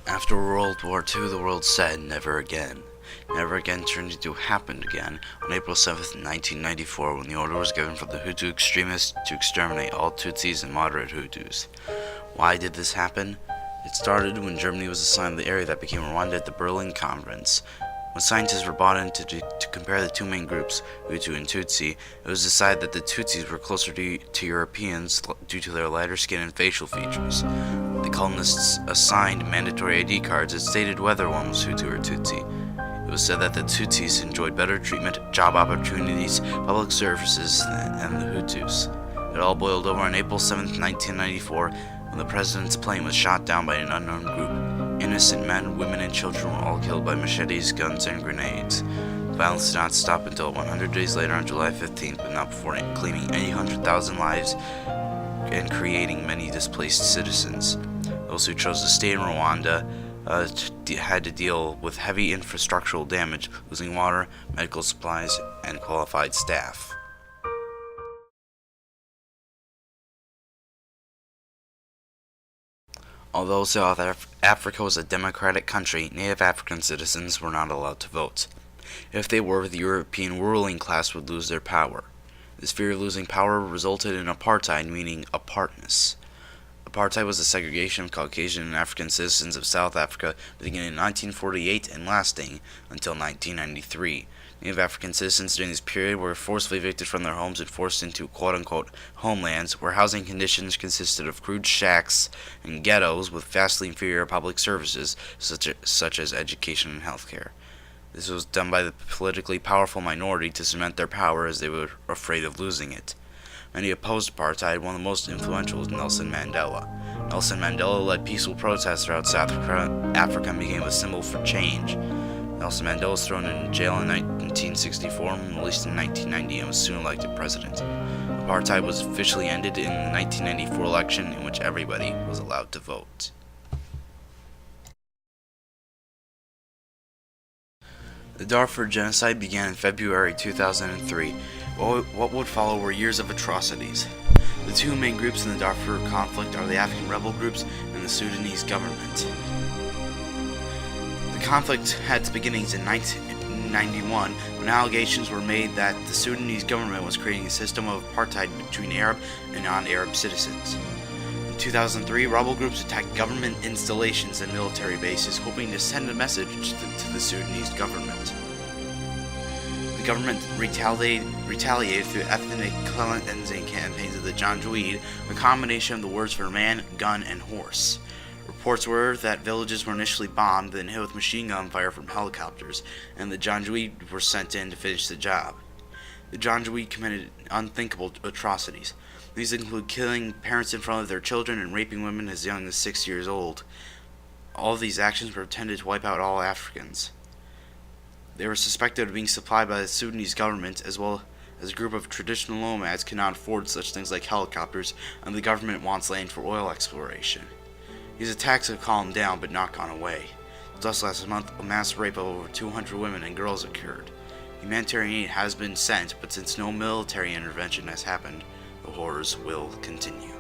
After World War II, the world said never again. Never again turned into happened again on April 7th, 1994, when the order was given for the Hutu extremists to exterminate all Tutsis and moderate Hutus. Why did this happen? It started when Germany was assigned the area that became Rwanda at the Berlin Conference. When scientists were brought in to compare the two main groups, Hutu and Tutsi, it was decided that the Tutsis were closer to Europeans due to their lighter skin and facial features. The colonists assigned mandatory ID cards that stated whether one was Hutu or Tutsi. It was said that the Tutsis enjoyed better treatment, job opportunities, public services than the Hutus. It all boiled over on April 7, 1994, when the president's plane was shot down by an unknown group. Innocent men, women, and children were all killed by machetes, guns, and grenades. The violence did not stop until 100 days later on July 15th, but not before claiming 800,000 lives and creating many displaced citizens. Those who chose to stay in Rwanda had to deal with heavy infrastructural damage, losing water, medical supplies, and qualified staff. Although South Africa was a democratic country, native African citizens were not allowed to vote. If they were, the European ruling class would lose their power. This fear of losing power resulted in apartheid, meaning apartness. Apartheid was the segregation of Caucasian and African citizens of South Africa beginning in 1948 and lasting until 1993. Native African citizens during this period were forcibly evicted from their homes and forced into quote-unquote homelands, where housing conditions consisted of crude shacks and ghettos with vastly inferior public services such as education and healthcare. This was done by the politically powerful minority to cement their power, as they were afraid of losing it. Many opposed apartheid. One of the most influential was Nelson Mandela. Nelson Mandela led peaceful protests throughout South Africa and became a symbol for change. Nelson Mandela was thrown in jail in 1964 and released in 1990 and was soon elected president. Apartheid was officially ended in the 1994 election, in which everybody was allowed to vote. The Darfur genocide began in February 2003. What would follow were years of atrocities. The two main groups in the Darfur conflict are the African rebel groups and the Sudanese government. The conflict had its beginnings in 1991 when allegations were made that the Sudanese government was creating a system of apartheid between Arab and non-Arab citizens. In 2003, rebel groups attacked government installations and military bases, hoping to send a message to the Sudanese government. The government retaliated through ethnic cleansing campaigns of the Janjaweed, a combination of the words for man, gun, and horse. Reports were that villages were initially bombed, then hit with machine gun fire from helicopters, and the Janjaweed were sent in to finish the job. The Janjaweed committed unthinkable atrocities. These include killing parents in front of their children and raping women as young as 6 years old. All of these actions were intended to wipe out all Africans. They were suspected of being supplied by the Sudanese government, as well as a group of traditional nomads cannot afford such things like helicopters, and the government wants land for oil exploration. These attacks have calmed down but not gone away. Just last month, a mass rape of over 200 women and girls occurred. Humanitarian aid has been sent, but since no military intervention has happened, the horrors will continue.